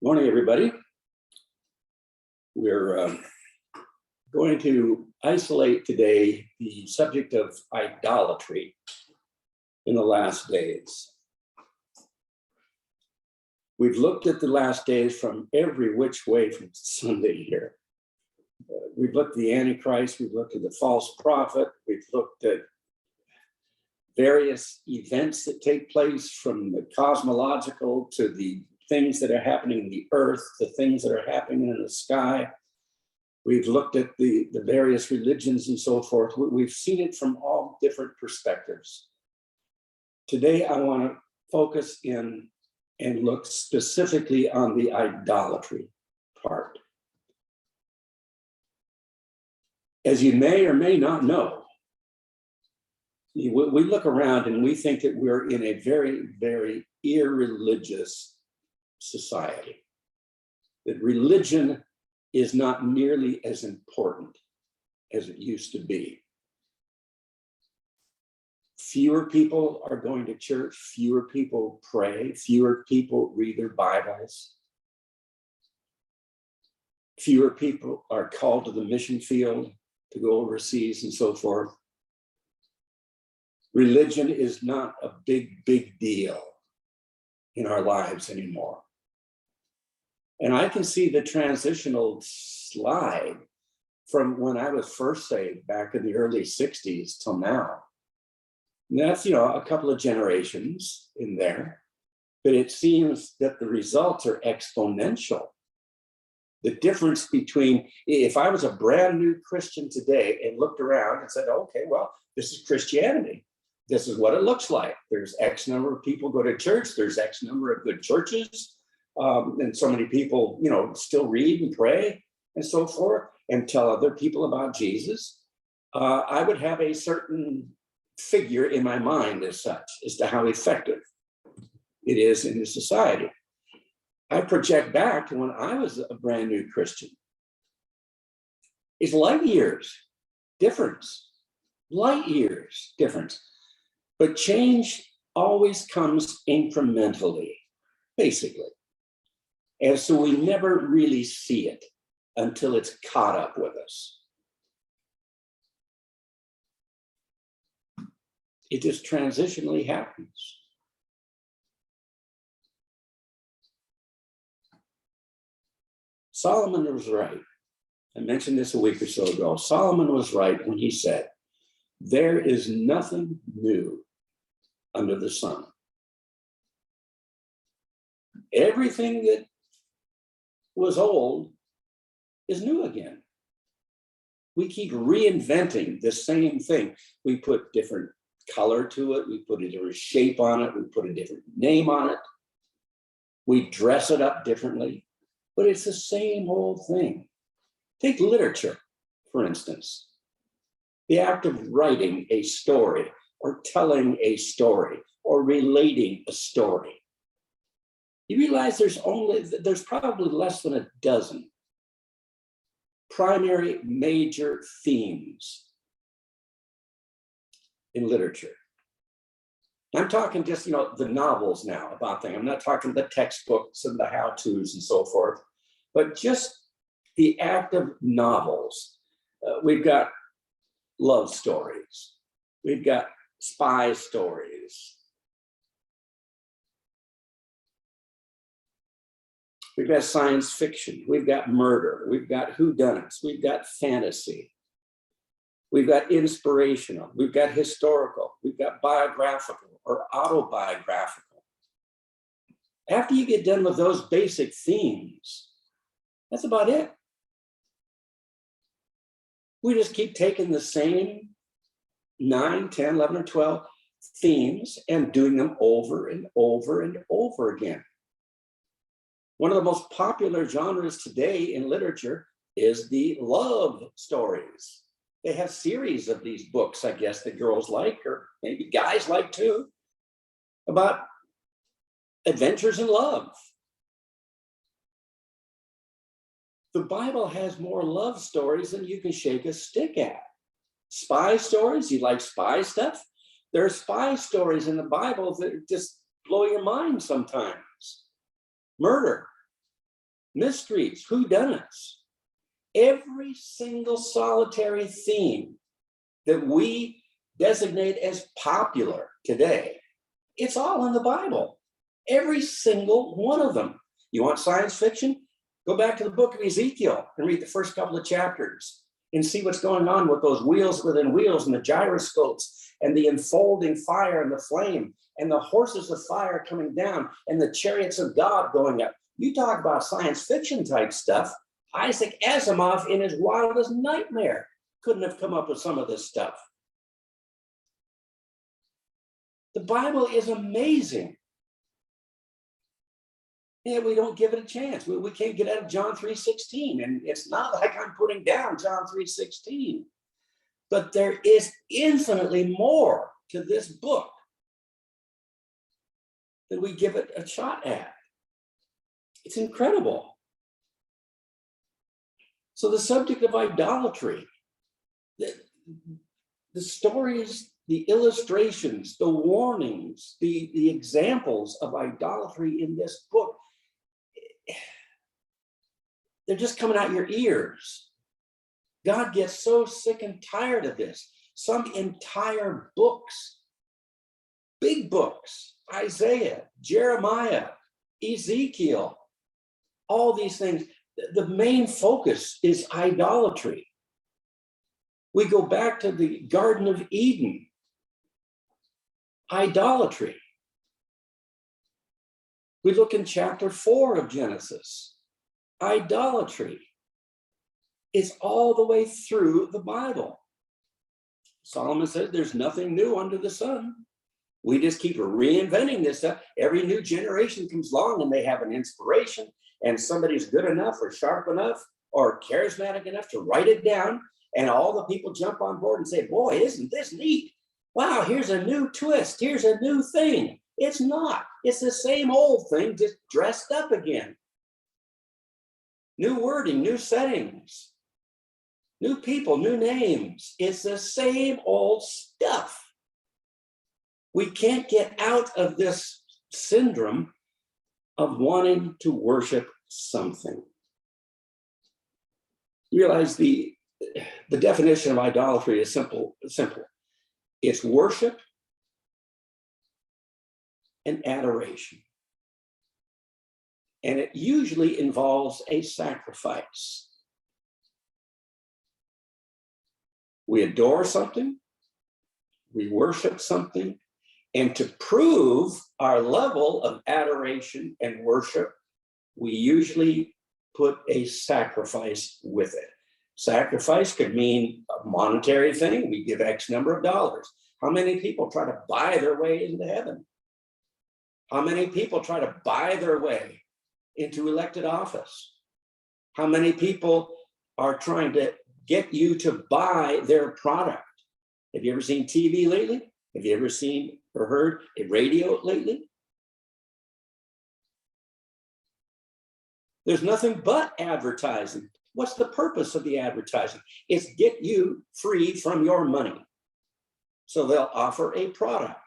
Morning, everybody. We're going to isolate today the subject of idolatry in the last days. We've looked at the last days from every which way from Sunday here. We've looked at the Antichrist, we've looked at the false prophet, we've looked at various events that take place from the cosmological to the things that are happening in the earth, the things that are happening in the sky. We've looked at the various religions and so forth. We've seen it from all different perspectives. Today, I want to focus in and look specifically on the idolatry part. As you may or may not know, we look around and we think that we're in a very, very irreligious society, that religion is not nearly as important as it used to be. Fewer people are going to church, fewer people pray, fewer people read their Bibles, fewer people are called to the mission field to go overseas and so forth. Religion is not a big deal in our lives anymore. And I can see the transitional slide from when I was first saved back in the early 60s till now. And that's, a couple of generations in there, but it seems that the results are exponential. The difference between, if I was a brand new Christian today and looked around and said, okay, well, this is Christianity. This is what it looks like. There's X number of people go to church. There's X number of good churches. And so many people, still read and pray and so forth and tell other people about Jesus. I would have a certain figure in my mind as such as to how effective it is in the society. I project back to when I was a brand new Christian. It's light years difference, But change always comes incrementally, basically. And so we never really see it until it's caught up with us. It just transitionally happens. Solomon was right. I mentioned this a week or so ago. Solomon was right when he said, there is nothing new under the sun. Everything that was old is new again. We keep reinventing the same thing. We put different color to it. We put a different shape on it. We put a different name on it. We dress it up differently, but it's the same old thing. Take literature, for instance. The act of writing a story or telling a story or relating a story. You realize there's probably less than a dozen primary major themes in literature. I'm talking just, the novels now about things. I'm not talking the textbooks and the how-tos and so forth, but just the act of novels. We've got love stories. We've got spy stories. We've got science fiction. We've got murder. We've got whodunits. We've got fantasy. We've got inspirational. We've got historical. We've got biographical or autobiographical. After you get done with those basic themes, that's about it. We just keep taking the same 9, 10, 11, or 12 themes and doing them over and over and over again. One of the most popular genres today in literature is the love stories. They have series of these books, I guess, that girls like, or maybe guys like too, about adventures in love. The Bible has more love stories than you can shake a stick at. Spy stories, you like spy stuff? There are spy stories in the Bible that just blow your mind sometimes. Murder. mysteries, whodunits. Every single solitary theme that we designate as popular today, it's all in the Bible. Every single one of them. You want science fiction? Go back to the book of Ezekiel and read the first couple of chapters and see what's going on with those wheels within wheels and the gyroscopes and the enfolding fire and the flame and the horses of fire coming down and the chariots of God going up. You talk about science fiction type stuff. Isaac Asimov, in his wildest nightmare, couldn't have come up with some of this stuff. The Bible is amazing. And we don't give it a chance. We can't get out of John 3:16. And it's not like I'm putting down John 3:16. But there is infinitely more to this book that we give it a shot at. It's incredible. So the subject of idolatry, the stories, the illustrations, the warnings, the examples of idolatry in this book, they're just coming out your ears. God gets so sick and tired of this. Some entire books, big books, Isaiah, Jeremiah, Ezekiel, all these things, the main focus is idolatry. We go back to the Garden of Eden, idolatry. We look in chapter 4 of Genesis, idolatry. It's all the way through the Bible. Solomon said there's nothing new under the sun. We just keep reinventing this stuff. Every new generation comes along and they have an inspiration, and somebody's good enough or sharp enough or charismatic enough to write it down, and all the people jump on board and say, boy, isn't this neat? Wow, here's a new twist. Here's a new thing. It's not. It's the same old thing, just dressed up again. New wording, new settings, new people, new names. It's the same old stuff. We can't get out of this syndrome of wanting to worship something. You realize the definition of idolatry is simple. It's worship and adoration. And it usually involves a sacrifice. We adore something, we worship something, and to prove our level of adoration and worship, we usually put a sacrifice with it. Sacrifice could mean a monetary thing. We give X number of dollars. How many people try to buy their way into heaven? How many people try to buy their way into elected office? How many people are trying to get you to buy their product? Have you ever seen TV lately? Have you ever seen or heard a radio lately? There's nothing but advertising. What's the purpose of the advertising? It's get you free from your money. So they'll offer a product.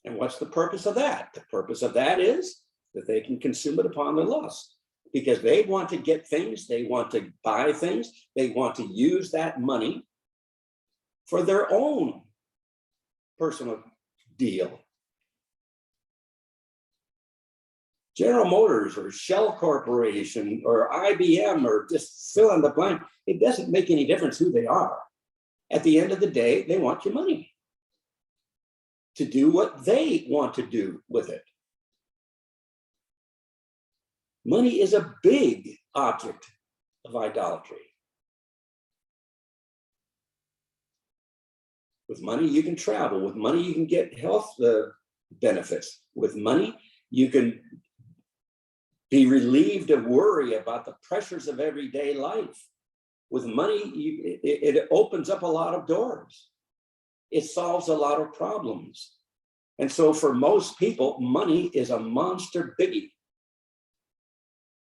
And what's the purpose of that? The purpose of that is that they can consume it upon their lust, because they want to get things, they want to buy things, they want to use that money for their own personal deal. General Motors or Shell Corporation or IBM or just fill in the blank, it doesn't make any difference who they are. At the end of the day, they want your money to do what they want to do with it. Money is a big object of idolatry. With money, you can travel. With money, you can get health benefits. With money, you can be relieved of worry about the pressures of everyday life. With money, it opens up a lot of doors. It solves a lot of problems. And so for most people, money is a monster biggie.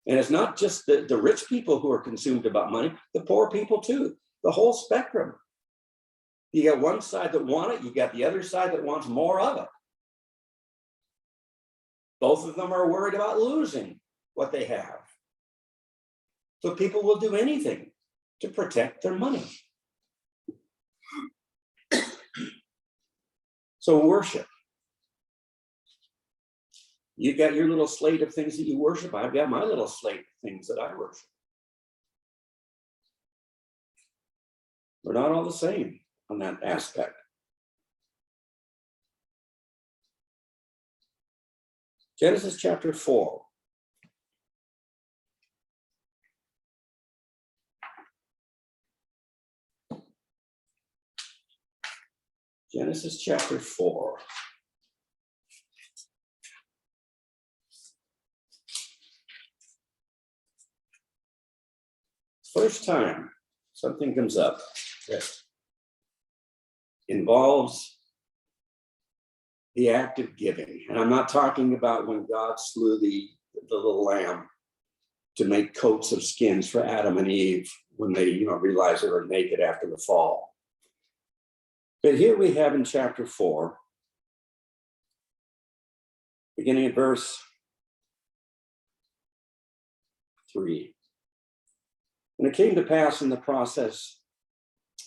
And it's not just the rich people who are consumed about money, the poor people too, the whole spectrum. You got one side that want it, you got the other side that wants more of it. Both of them are worried about losing what they have. So people will do anything to protect their money. So worship. You've got your little slate of things that you worship. I've got my little slate of things that I worship. We're not all the same on that aspect. Genesis chapter 4. Genesis chapter 4. First time something comes up that involves the act of giving. And I'm not talking about when God slew the little lamb to make coats of skins for Adam and Eve when they realized they were naked after the fall. But here we have in chapter 4, beginning at verse 3. And it came to pass in the process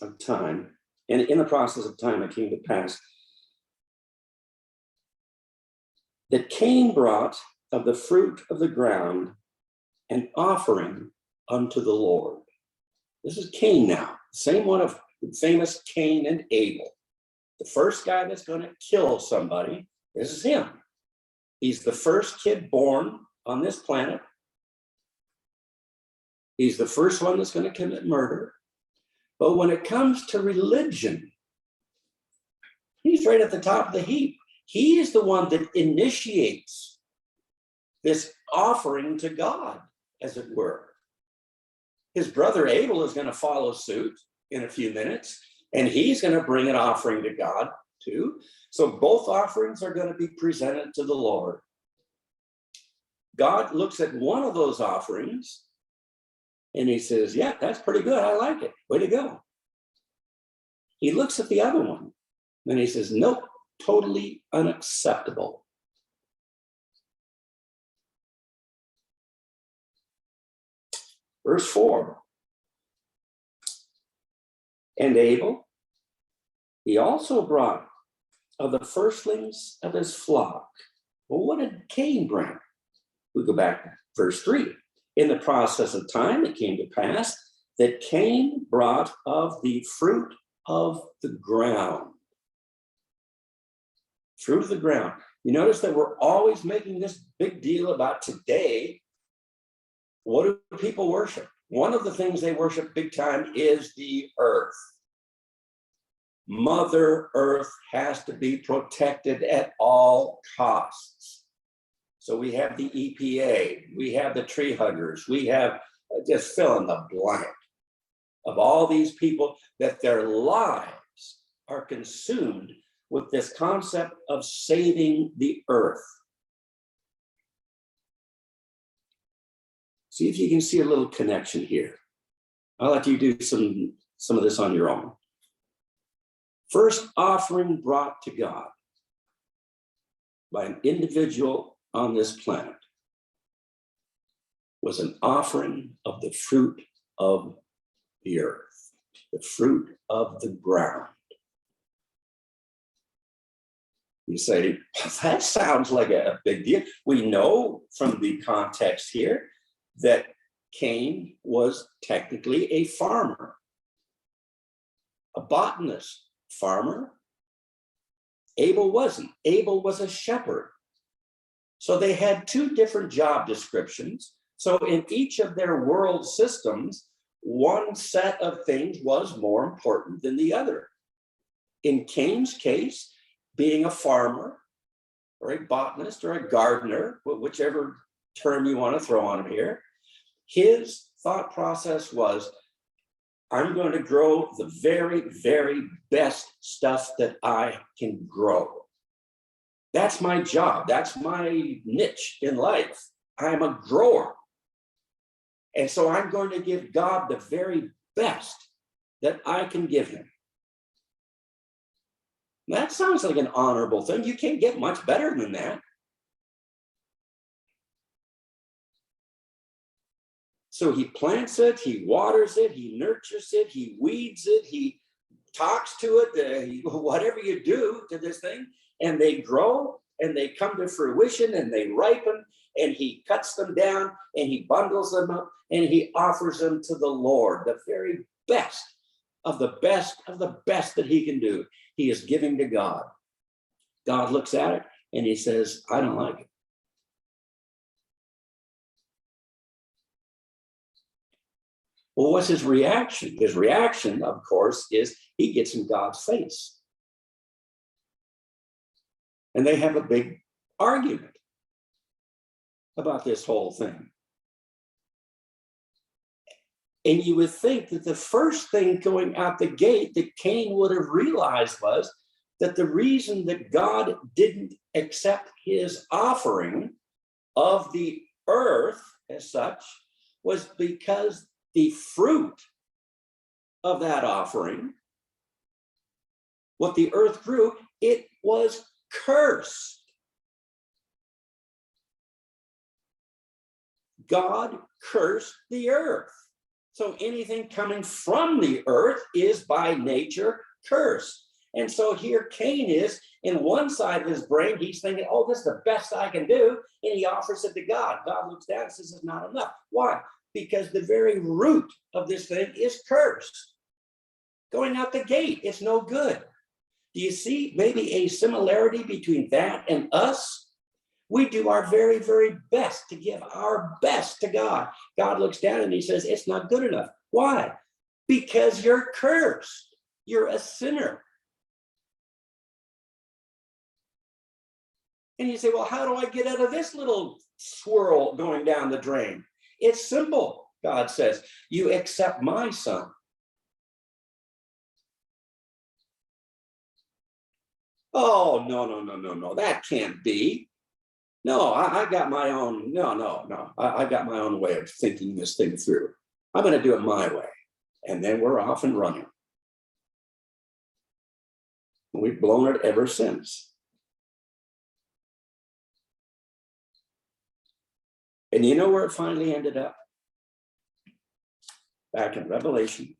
of time, and in the process of time it came to pass that Cain brought of the fruit of the ground an offering unto the Lord. This is Cain now, same one of the famous Cain and Abel. The first guy that's going to kill somebody, this is him. He's the first kid born on this planet. He's the first one that's going to commit murder. But when it comes to religion, he's right at the top of the heap. He is the one that initiates this offering to God, as it were. His brother Abel is going to follow suit in a few minutes, and he's going to bring an offering to God too. So both offerings are going to be presented to the Lord. God looks at one of those offerings and he says, yeah, that's pretty good. I like it. Way to go. He looks at the other one and he says, nope, totally unacceptable. Verse 4. And Abel, he also brought of the firstlings of his flock. Well, what did Cain bring? We go back to verse 3. In the process of time, it came to pass that Cain brought of the fruit of the ground. Fruit of the ground. You notice that we're always making this big deal about today. What do people worship? One of the things they worship big time is the earth. Mother Earth has to be protected at all costs. So we have the EPA, we have the tree huggers, we have just fill in the blank of all these people that their lives are consumed with this concept of saving the earth. See if you can see a little connection here. I'll let you do some of this on your own. First offering brought to God by an individual on this planet was an offering of the fruit of the earth, the fruit of the ground. You say, that sounds like a big deal. We know from the context here that Cain was technically a farmer, a botanist farmer. Abel wasn't. Abel was a shepherd. So they had two different job descriptions. So in each of their world systems, one set of things was more important than the other. In Cain's case, being a farmer or a botanist or a gardener, whichever term you want to throw on him here, his thought process was, I'm going to grow the very, very best stuff that I can grow. That's my job. That's my niche in life. I'm a grower. And so I'm going to give God the very best that I can give him. That sounds like an honorable thing. You can't get much better than that. So he plants it, he waters it, he nurtures it, he weeds it, he talks to it, whatever you do to this thing, and they grow and they come to fruition and they ripen, and he cuts them down and he bundles them up and he offers them to the Lord, the very best of the best of the best that he can do. He is giving to God. God looks at it and he says, I don't like it. Well, what's his reaction? His reaction, of course, is he gets in God's face. And they have a big argument about this whole thing. And you would think that the first thing going out the gate that Cain would have realized was that the reason that God didn't accept his offering of the earth as such was because the fruit of that offering, what the earth grew, it was cursed. God cursed the earth. So anything coming from the earth is by nature cursed. And so here Cain is, in one side of his brain, he's thinking, oh, this is the best I can do. And he offers it to God. God looks down and says, it's not enough. Why? Because the very root of this thing is cursed. Going out the gate, it's no good. Do you see maybe a similarity between that and us? We do our very, very best to give our best to God. God looks down and he says, it's not good enough. Why? Because you're cursed. You're a sinner. And you say, well, how do I get out of this little swirl going down the drain? It's simple, God says. You accept my son. Oh, no. That can't be. No, I got my own. No. I got my own way of thinking this thing through. I'm going to do it my way. And then we're off and running. We've blown it ever since. And you know where it finally ended up? Back in Revelation,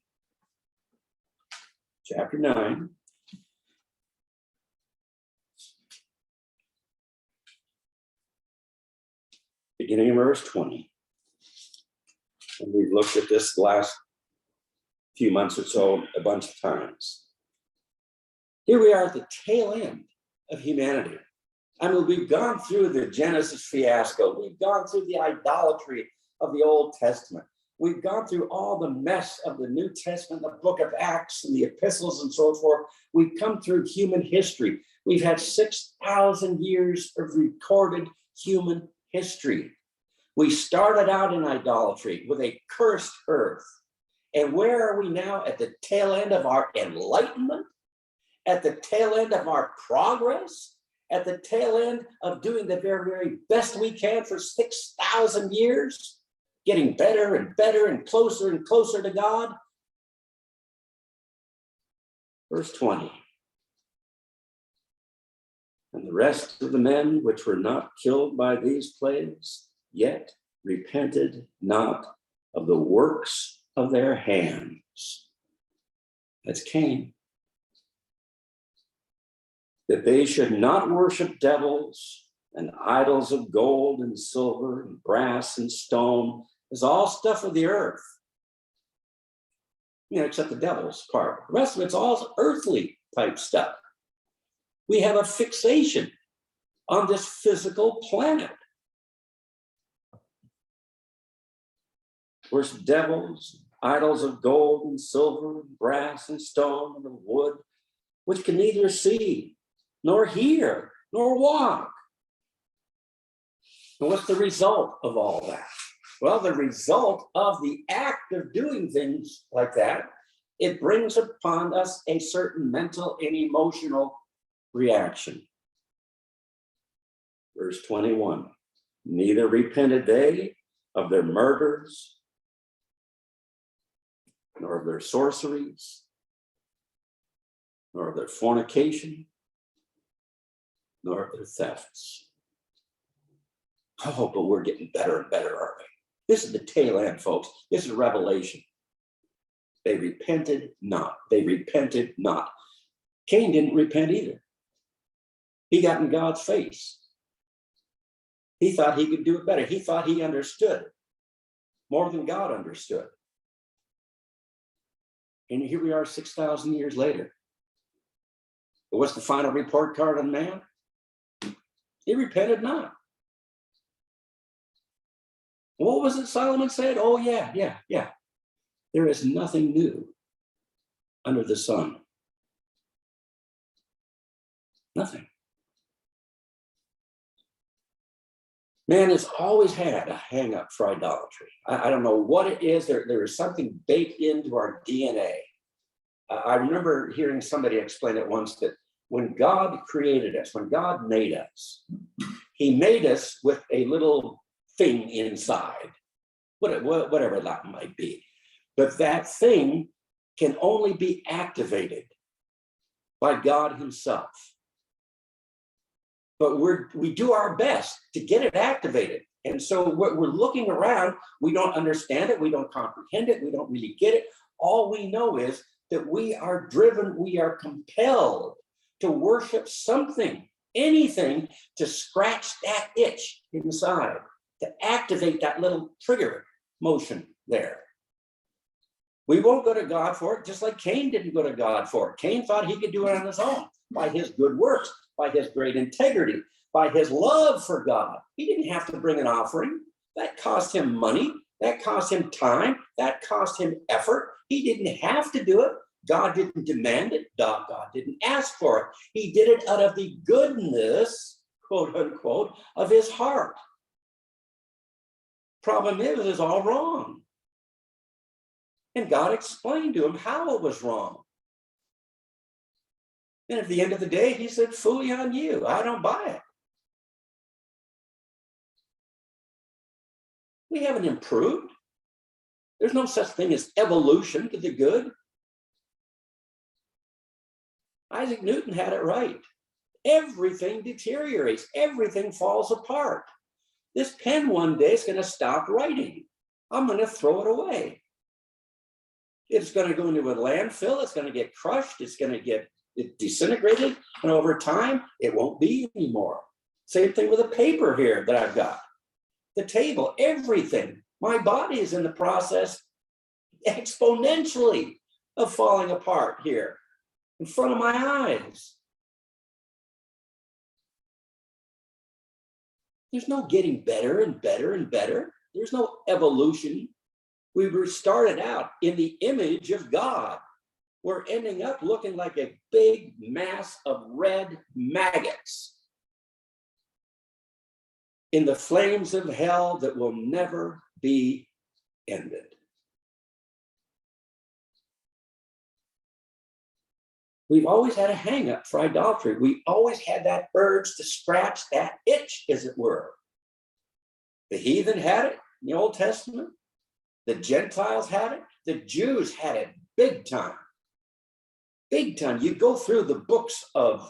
chapter 9. Beginning of verse 20. And we've looked at this last few months or so a bunch of times. Here we are at the tail end of humanity. I mean, we've gone through the Genesis fiasco. We've gone through the idolatry of the Old Testament. We've gone through all the mess of the New Testament, the book of Acts and the epistles and so forth. We've come through human history. We've had 6,000 years of recorded human history. We started out in idolatry with a cursed earth. And where are we now? At the tail end of our enlightenment? At the tail end of our progress? At the tail end of doing the very, very best we can for 6,000 years? Getting better and better and closer to God? Verse 20. And the rest of the men which were not killed by these plagues, yet repented not of the works of their hands. That's Cain. That they should not worship devils and idols of gold and silver and brass and stone. It's all stuff of the earth. You know, except the devil's part. The rest of it's all earthly type stuff. We have a fixation on this physical planet. Worship devils, idols of gold and silver, and brass and stone and wood, which can neither see, nor hear, nor walk. And what's the result of all that? Well, the result of the act of doing things like that, it brings upon us a certain mental and emotional reaction. Verse 21, neither repented they of their murders, nor of their sorceries, nor of their fornication, nor of their thefts. Oh, but we're getting better and better, aren't we? This is the tail end, folks. This is Revelation. They repented not. They repented not. Cain didn't repent either. He got in God's face. He thought he could do it better. He thought he understood more than God understood. And here we are 6,000 years later. But what's the final report card on man? He repented not. What was it Solomon said? Oh, yeah. There is nothing new under the sun. Nothing. Man has always had a hang up for idolatry. I don't know what it is. There is something baked into our DNA. I remember hearing somebody explain it once that when God created us, when God made us, he made us with a little thing inside, whatever that might be. But that thing can only be activated by God himself. But we do our best to get it activated. And so we're looking around, we don't understand it, we don't comprehend it, we don't really get it. All we know is that we are driven, we are compelled to worship something, anything to scratch that itch inside, to activate that little trigger motion there. We won't go to God for it, just like Cain didn't go to God for it. Cain thought he could do it on his own, by his good works, by his great integrity, by his love for God. He didn't have to bring an offering. That cost him money. That cost him time. That cost him effort. He didn't have to do it. God didn't demand it. God didn't ask for it. He did it out of the goodness, quote unquote, of his heart. Problem is, it's all wrong. And God explained to him how it was wrong. And at the end of the day, he said, "Fooey on you. I don't buy it." We haven't improved. There's no such thing as evolution to the good. Isaac Newton had it right. Everything deteriorates. Everything falls apart. This pen one day is going to stop writing. I'm going to throw it away. It's going to go into a landfill. It's going to get crushed. It's going to get disintegrated. And over time, it won't be anymore. Same thing with the paper here that I've got. The table, everything. My body is in the process exponentially of falling apart here in front of my eyes. There's no getting better and better and better. There's no evolution. We were started out in the image of God. We're ending up looking like a big mass of red maggots in the flames of hell that will never be ended. We've always had a hang up for idolatry. We always had that urge to scratch that itch, as it were. The heathen had it in the Old Testament. The Gentiles had it. The Jews had it big time. Big time. You go through the books of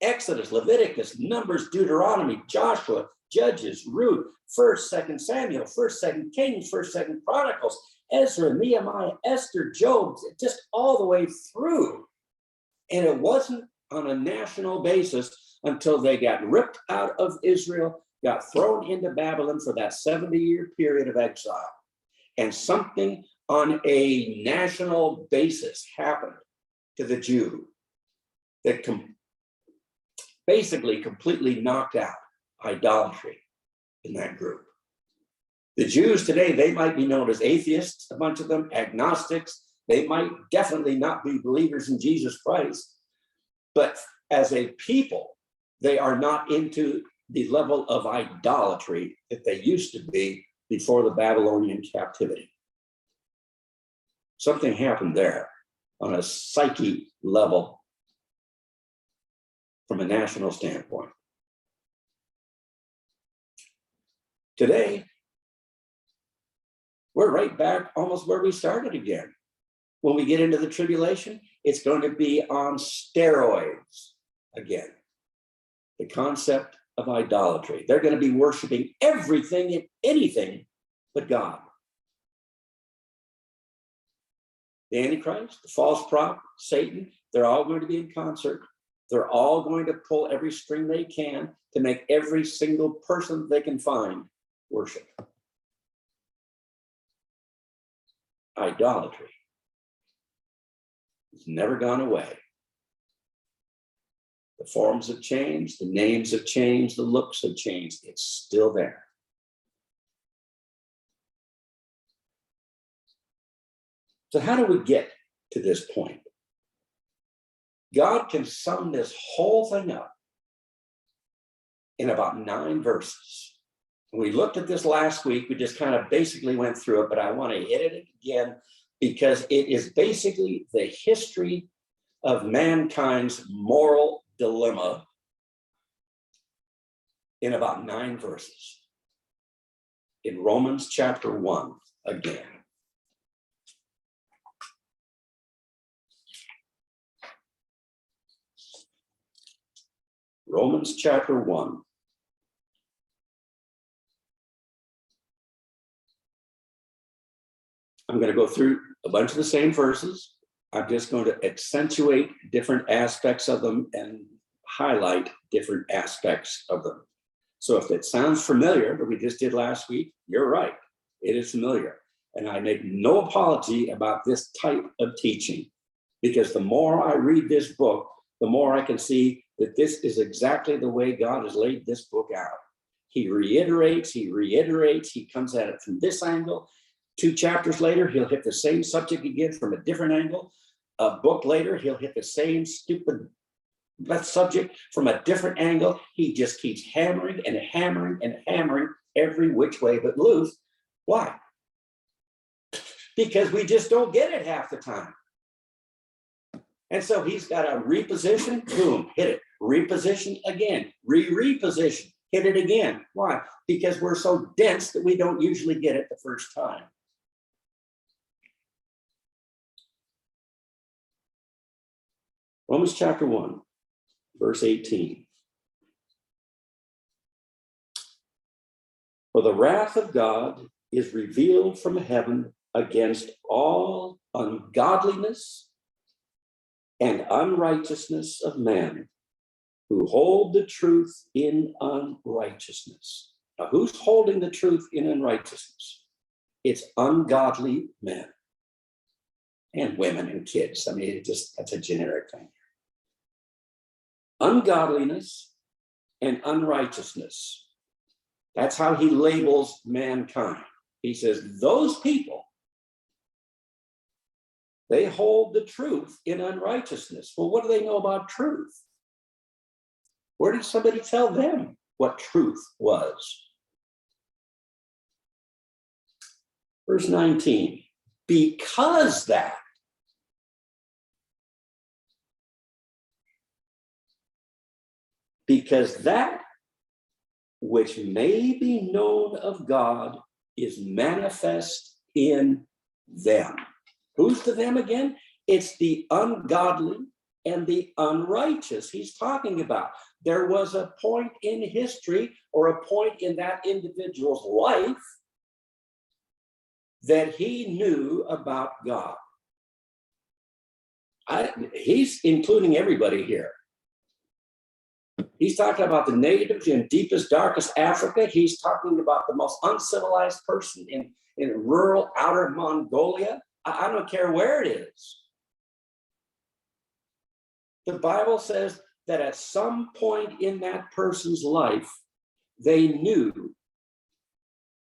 Exodus, Leviticus, Numbers, Deuteronomy, Joshua, Judges, Ruth, 1st, 2nd Samuel, 1st, 2nd Kings, 1st, 2nd Chronicles, Ezra, Nehemiah, Esther, Job, just all the way through. And it wasn't on a national basis until they got ripped out of Israel, got thrown into Babylon for that 70-year period of exile. And something on a national basis happened to the Jew that basically completely knocked out idolatry in that group. The Jews today, they might be known as atheists, a bunch of them, agnostics. They might definitely not be believers in Jesus Christ, but as a people, they are not into the level of idolatry that they used to be before the Babylonian captivity. Something happened there on a psyche level from a national standpoint. Today, we're right back almost where we started again. When we get into the tribulation, it's going to be on steroids again. The concept of idolatry. They're going to be worshiping everything and anything but God. The Antichrist, the false prophet, Satan, they're all going to be in concert. They're all going to pull every string they can to make every single person they can find worship. Idolatry. It's never gone away. The forms have changed, the names have changed, the looks have changed. It's still there. So how do we get to this point? God can sum this whole thing up in about 9 verses. We looked at this last week. We just kind of basically went through it, but I want to hit it again because it is basically the history of mankind's moral dilemma in about 9 verses. In Romans chapter 1 again. Romans chapter 1. I'm going to go through a bunch of the same verses. I'm just going to accentuate different aspects of them and highlight different aspects of them. So if it sounds familiar, that we just did last week, you're right. It is familiar. And I make no apology about this type of teaching, because the more I read this book, the more I can see that this is exactly the way God has laid this book out. He reiterates, he comes at it from this angle. 2 chapters later, he'll hit the same subject again from a different angle. A book later, he'll hit the same stupid subject from a different angle. He just keeps hammering and hammering and hammering every which way but loose. Why? Because we just don't get it half the time. And so he's got to reposition, boom, hit it. Reposition again, reposition, hit it again. Why? Because we're so dense that we don't usually get it the first time. Romans chapter 1, verse 18. For the wrath of God is revealed from heaven against all ungodliness and unrighteousness of men who hold the truth in unrighteousness. Now, who's holding the truth in unrighteousness? It's ungodly men and women and kids. I mean, that's a generic thing. Ungodliness and unrighteousness. That's how he labels mankind. He says, those people, they hold the truth in unrighteousness. Well, what do they know about truth? Where did somebody tell them what truth was? Verse 19, because that which may be known of God is manifest in them. Who's the them again? It's the ungodly and the unrighteous he's talking about. There was a point in history or a point in that individual's life that he knew about God. He's including everybody here. He's talking about the natives in deepest, darkest Africa. He's talking about the most uncivilized person in rural outer Mongolia. I don't care where it is. The Bible says that at some point in that person's life, they knew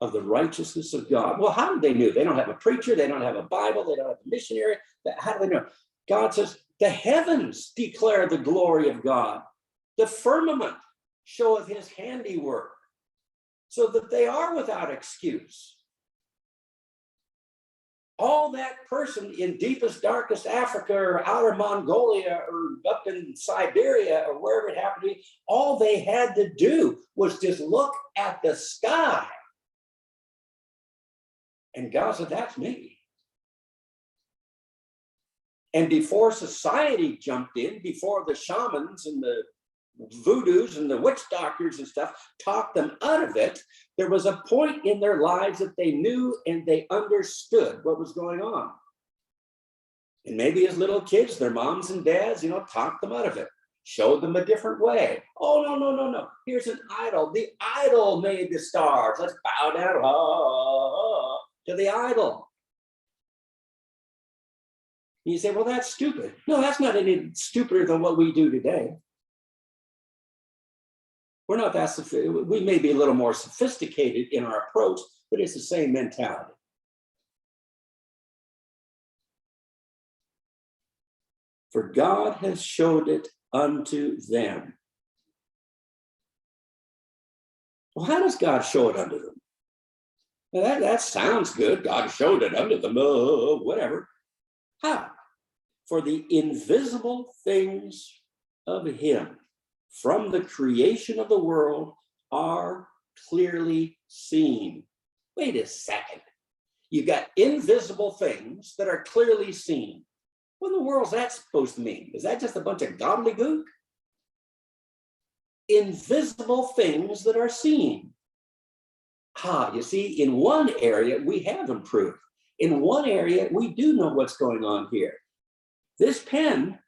of the righteousness of God. Well, how did they know? They don't have a preacher. They don't have a Bible. They don't have a missionary. How do they know? God says, the heavens declare the glory of God. The firmament showeth his handiwork, so that they are without excuse. All that person in deepest, darkest Africa or outer Mongolia or up in Siberia or wherever it happened to be, all they had to do was just look at the sky. And God said, that's me. And before society jumped in, before the shamans and the voodoos and the witch doctors and stuff talked them out of it, there was a point in their lives that they knew and they understood what was going on. And maybe as little kids, their moms and dads, talked them out of it, showed them a different way. Oh, no. Here's an idol. The idol made the stars. Let's bow down to the idol. And you say, well, that's stupid. No, that's not any stupider than what we do today. We're not that sophisticated. We may be a little more sophisticated in our approach, but it's the same mentality. For God has showed it unto them. Well, how does God show it unto them? Well, that sounds good. God showed it unto them, whatever. How? For the invisible things of him from the creation of the world are clearly seen. Wait a second. You got invisible things that are clearly seen. What in the world is that supposed to mean? Is that just a bunch of gobbledygook? Invisible things that are seen. You see, in one area, we have improved. In one area, we do know what's going on here. This pen,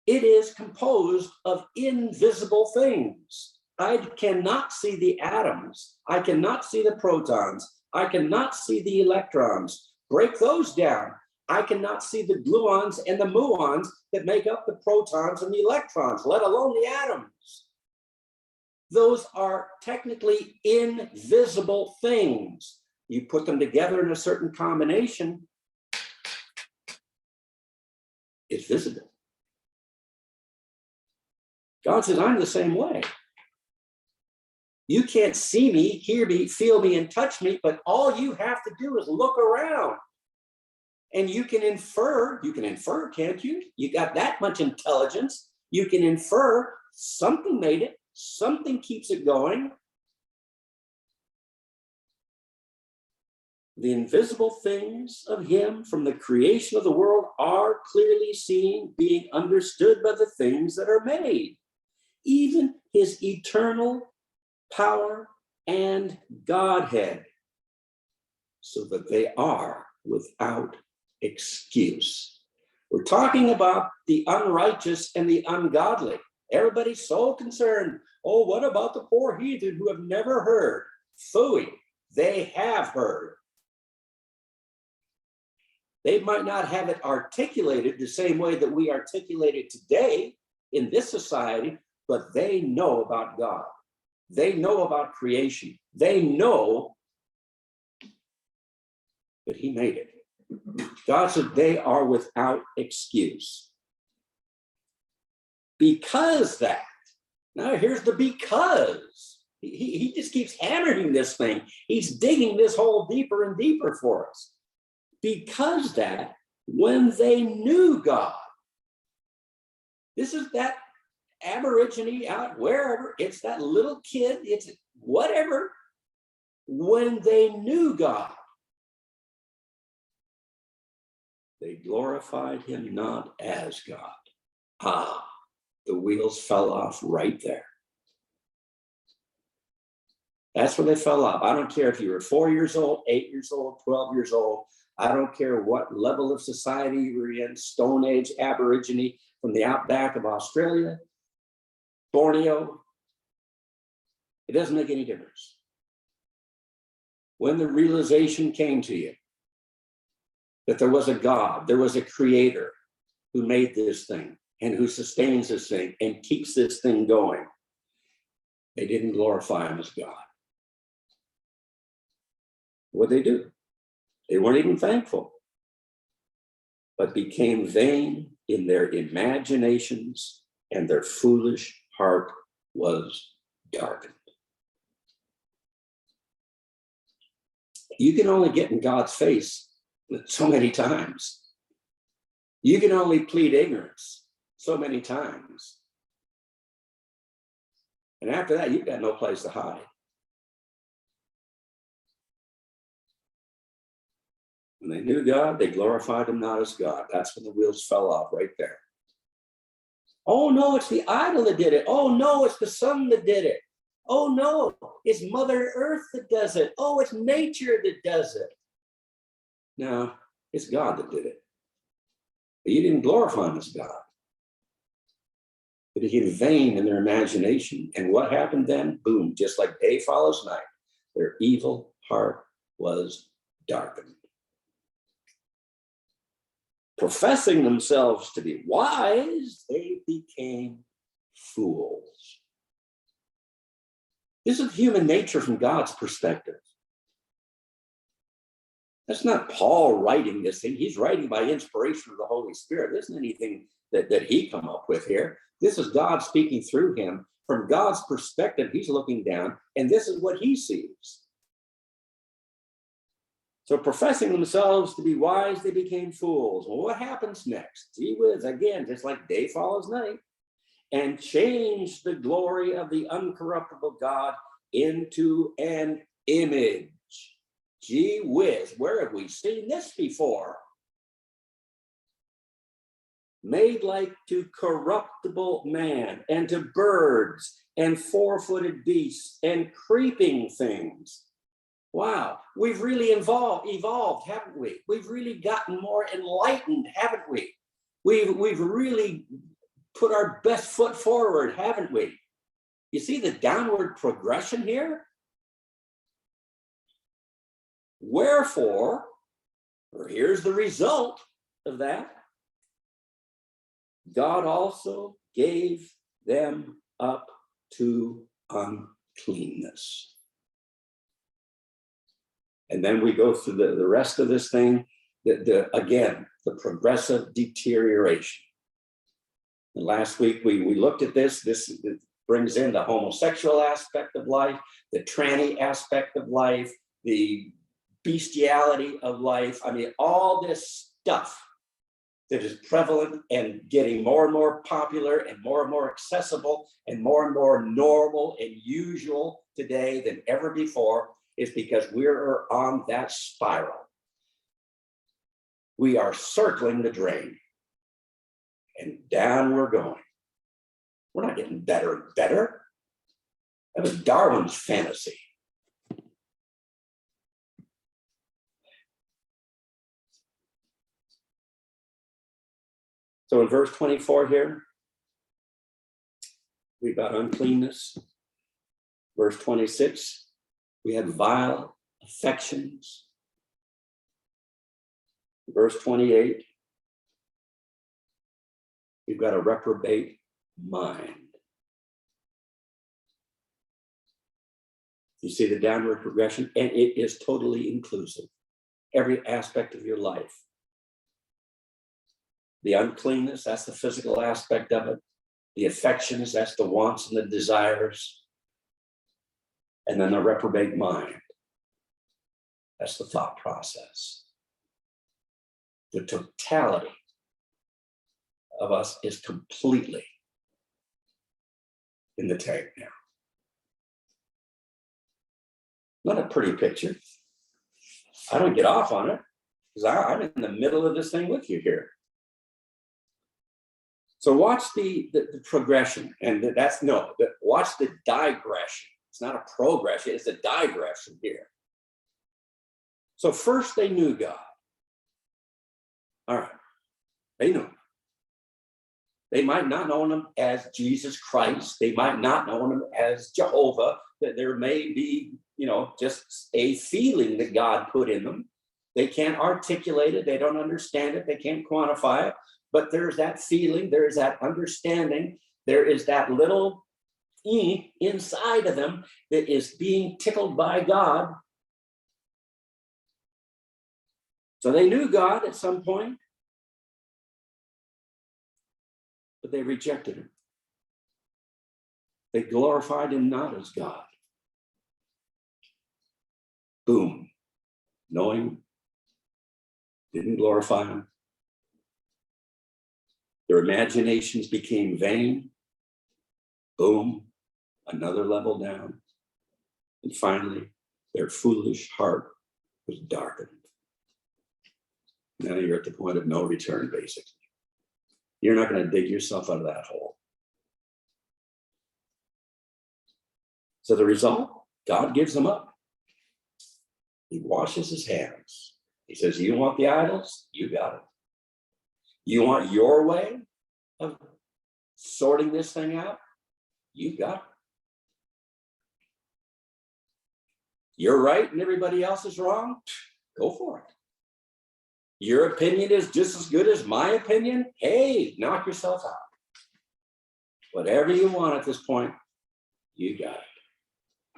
it is composed of invisible things. I cannot see the atoms. I cannot see the protons. I cannot see the electrons. Break those down. I cannot see the gluons and the muons that make up the protons and the electrons, let alone the atoms. Those are technically invisible things. You put them together in a certain combination, it's visible. God says, I'm the same way. You can't see me, hear me, feel me, and touch me, but all you have to do is look around. And you can infer, can't you? You got that much intelligence. You can infer something made it, something keeps it going. The invisible things of him from the creation of the world are clearly seen, being understood by the things that are made, even his eternal power and Godhead, so that they are without excuse. We're talking about the unrighteous and the ungodly. Everybody's so concerned. Oh, what about the poor heathen who have never heard? Phooey, they have heard. They might not have it articulated the same way that we articulate it today in this society, but they know about God. They know about creation. They know that he made it. God said they are without excuse. Because that, now here's the because. He just keeps hammering this thing. He's digging this hole deeper and deeper for us. Because that, when they knew God, this is that Aborigine out wherever, it's that little kid, it's whatever, when they knew God, they glorified him not as God. The wheels fell off right there. That's where they fell off. I don't care if you were 4 years old, 8 years old, 12 years old. I don't care what level of society you were in, Stone Age, Aborigine, from the outback of Australia, Borneo. It doesn't make any difference. When the realization came to you that there was a God, there was a creator who made this thing and who sustains this thing and keeps this thing going, they didn't glorify him as God. What'd they do? They weren't even thankful, but became vain in their imaginations, and their foolish heart was darkened. You can only get in God's face so many times. You can only plead ignorance so many times. And after that, you've got no place to hide. When they knew God, they glorified him not as God. That's when the wheels fell off right there. Oh no, it's the idol that did it. Oh no, it's the sun that did it. Oh no, it's Mother Earth that does it. Oh, it's nature that does it. No, it's God that did it. But you didn't glorify him as God. It became vain in their imagination. And what happened then? Boom, just like day follows night, their evil heart was darkened. Professing themselves to be wise, they became fools. This is human nature from God's perspective. That's not Paul writing this thing. He's writing by inspiration of the Holy Spirit. This isn't anything that he come up with here. This is God speaking through him. From God's perspective, he's looking down, and this is what he sees. So professing themselves to be wise, they became fools. Well, what happens next? Gee whiz, again, just like day follows night, and changed the glory of the uncorruptible God into an image. Gee whiz, where have we seen this before? Made like to corruptible man, and to birds, and four-footed beasts, and creeping things. Wow, we've really evolved, haven't we? We've really gotten more enlightened, haven't we? We've really put our best foot forward, haven't we? You see the downward progression here? Wherefore, or here's the result of that, God also gave them up to uncleanness. And then we go through the rest of this thing, again, the progressive deterioration. And last week we looked at this. This brings in the homosexual aspect of life, the tranny aspect of life, the bestiality of life. I mean, all this stuff that is prevalent and getting more and more popular and more accessible and more normal and usual today than ever before is because we're on that spiral. We are circling the drain and down we're going. We're not getting better and better. That was Darwin's fantasy. So in verse 24 here, we've got uncleanness. Verse 26, we have vile affections. Verse 28, we've got a reprobate mind. You see the downward progression, and it is totally inclusive. Every aspect of your life. The uncleanness, that's the physical aspect of it. The affections, that's the wants and the desires. And then the reprobate mind, that's the thought process. The totality of us is completely in the tank now. Not a pretty picture. I don't get off on it because I'm in the middle of this thing with you here. So watch the progression, and watch the digression. It's not a progression, it's a digression here. So first they knew God. All right, they knew him. They might not know him as Jesus Christ. They might not know him as Jehovah. That there may be, just a feeling that God put in them. They can't articulate it. They don't understand it. They can't quantify it. But there's that feeling. There is that understanding. There is that little inside of them that is being tickled by God. So they knew God at some point, but they rejected him. They glorified him not as God. Boom. Knowing him, didn't glorify him. Their imaginations became vain. Boom. Another level down. And finally, their foolish heart was darkened. Now you're at the point of no return, basically. You're not going to dig yourself out of that hole. So the result, God gives them up. He washes his hands. He says, you want the idols? You got it. You want your way of sorting this thing out? You got it. You're right and everybody else is wrong? Go for it. Your opinion is just as good as my opinion? Hey, knock yourself out. Whatever you want at this point, you got it.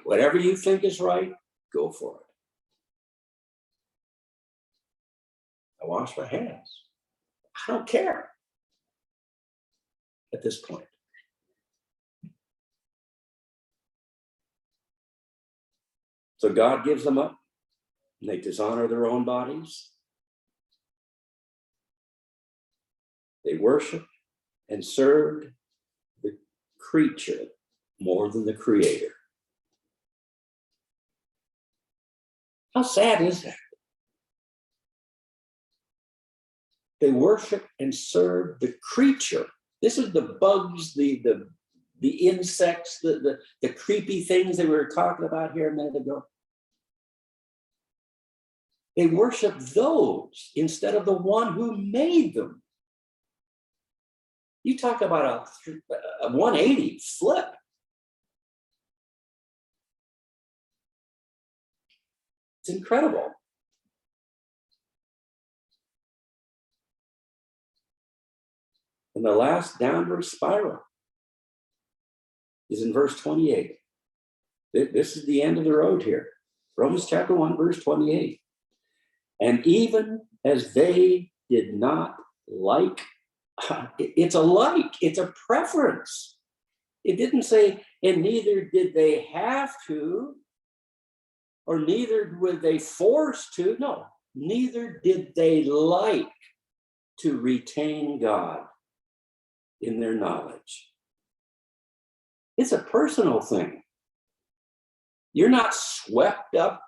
Whatever you think is right, go for it. I wash my hands. I don't care at this point. So God gives them up, and they dishonor their own bodies. They worship and served the creature more than the creator. How sad is that? They worship and serve the creature. This is the bugs, the insects, the creepy things that we were talking about here a minute ago. They worship those instead of the one who made them. You talk about a 180 flip. It's incredible. And the last downward spiral is in verse 28. This is the end of the road here. Romans chapter 1, verse 28. And even as they did not like, it's a like, it's a preference. It didn't say, and neither did they have to, or neither were they forced to. No, neither did they like to retain God in their knowledge. It's a personal thing. You're not swept up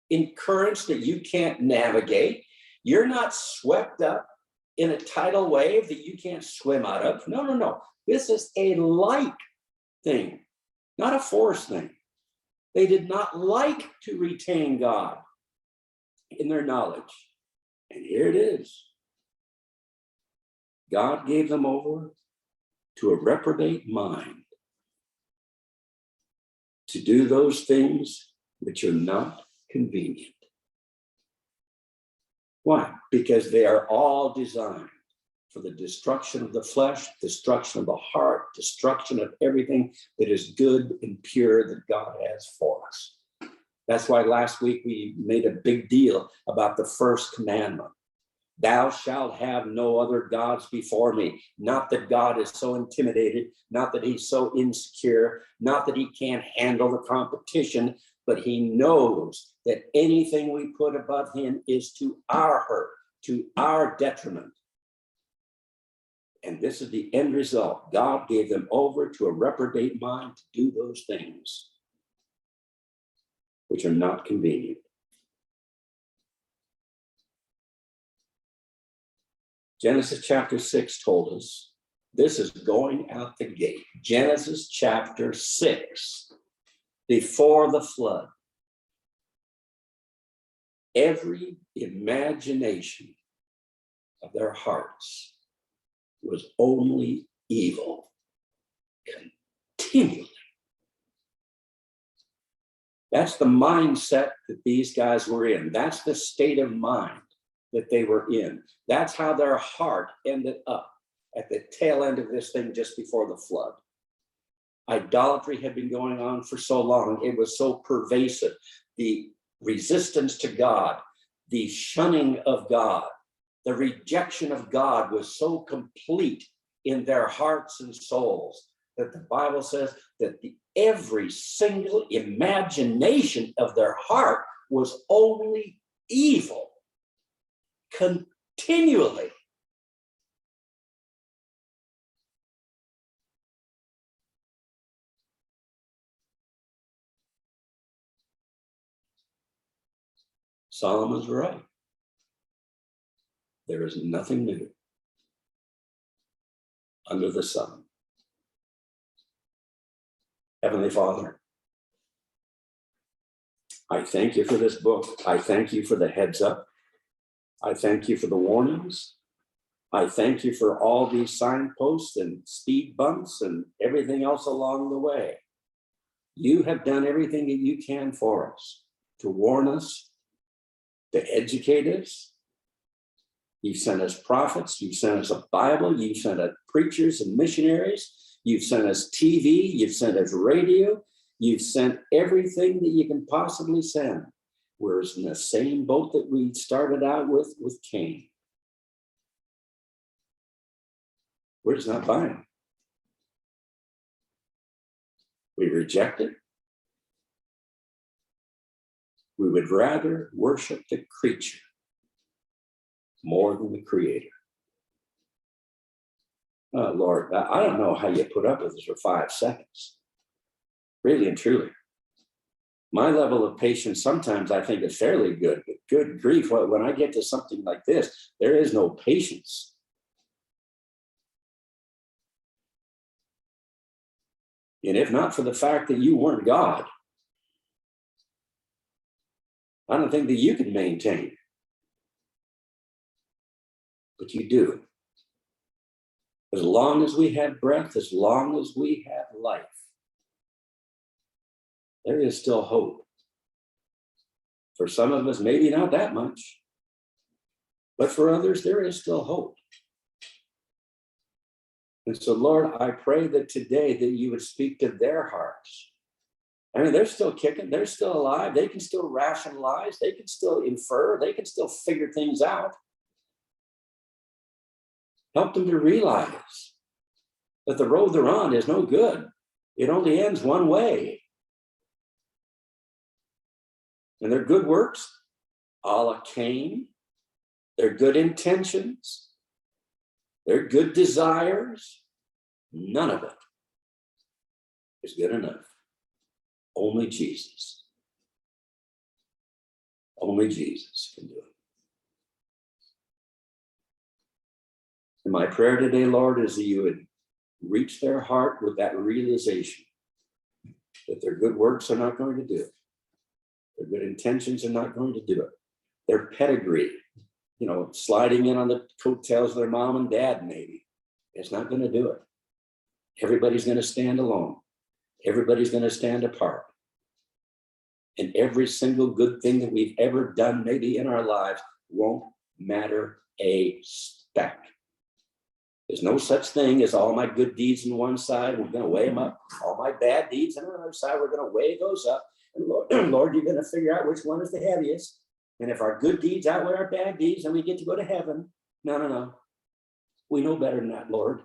in currents that you can't navigate. You're not swept up in a tidal wave that you can't swim out of. No, no, no. This is a like thing, not a force thing. They did not like to retain God in their knowledge. And here it is. God gave them over to a reprobate mind to do those things which are not convenient. Why? Because they are all designed for the destruction of the flesh, destruction of the heart, destruction of everything that is good and pure that God has for us. That's why last week we made a big deal about the first commandment. Thou shalt have no other gods before me. Not that God is so intimidated, not that he's so insecure, not that he can't handle the competition, but he knows that anything we put above him is to our hurt, to our detriment. And this is the end result. God gave them over to a reprobate mind to do those things which are not convenient. Genesis chapter 6 told us this is going out the gate. Genesis chapter 6, before the flood. Every imagination of their hearts was only evil continually. That's the mindset that these guys were in. That's the state of mind that they were in. That's how their heart ended up at the tail end of this thing just before the flood. Idolatry had been going on for so long. It was so pervasive. The resistance to God, the shunning of God, the rejection of God was so complete in their hearts and souls that the Bible says that every single imagination of their heart was only evil continually. Solomon's right. There is nothing new under the sun. Heavenly Father, I thank you for this book. I thank you for the heads up. I thank you for the warnings. I thank you for all these signposts and speed bumps and everything else along the way. You have done everything that you can for us, to warn us, to educate us. You've sent us prophets. You've sent us a Bible. You've sent us preachers and missionaries. You've sent us TV. You've sent us radio. You've sent everything that you can possibly send. We're in the same boat that we started out with Cain. We're just not buying. We reject it. We would rather worship the creature more than the creator. Oh, Lord, I don't know how you put up with this for 5 seconds. Really and truly. My level of patience sometimes I think is fairly good, but good grief, when I get to something like this, there is no patience. And if not for the fact that you weren't God, I don't think that you can maintain. But you do. As long as we have breath, as long as we have life, there is still hope. For some of us, maybe not that much. But for others, there is still hope. And so, Lord, I pray that today that you would speak to their hearts. I mean, they're still kicking. They're still alive. They can still rationalize. They can still infer. They can still figure things out. Help them to realize that the road they're on is no good. It only ends one way. And their good works, a la Cain, their good intentions, their good desires, none of it is good enough. Only Jesus. Only Jesus can do it. And my prayer today, Lord, is that you would reach their heart with that realization that their good works are not going to do it. Their good intentions are not going to do it. Their pedigree, sliding in on the coattails of their mom and dad, maybe, it's not going to do it. Everybody's going to stand alone. Everybody's going to stand apart. And every single good thing that we've ever done, maybe in our lives, won't matter a speck. There's no such thing as all my good deeds on one side, we're going to weigh them up. All my bad deeds on the other side, we're going to weigh those up. And Lord, you're going to figure out which one is the heaviest. And if our good deeds outweigh our bad deeds, then we get to go to heaven. No. We know better than that, Lord.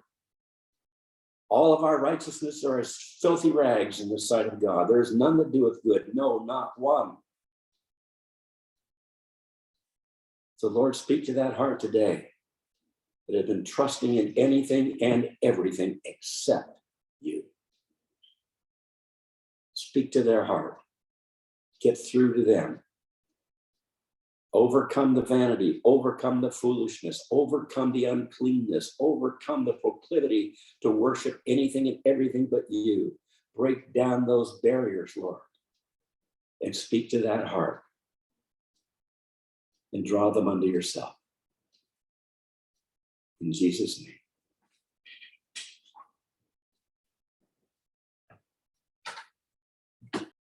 All of our righteousness are as filthy rags in the sight of God. There is none that doeth good. No, not one. So, Lord, speak to that heart today that have been trusting in anything and everything except you. Speak to their heart. Get through to them. Overcome the vanity, overcome the foolishness, overcome the uncleanness, overcome the proclivity to worship anything and everything but you. Break down those barriers, Lord, and speak to that heart and draw them unto yourself. In Jesus' name.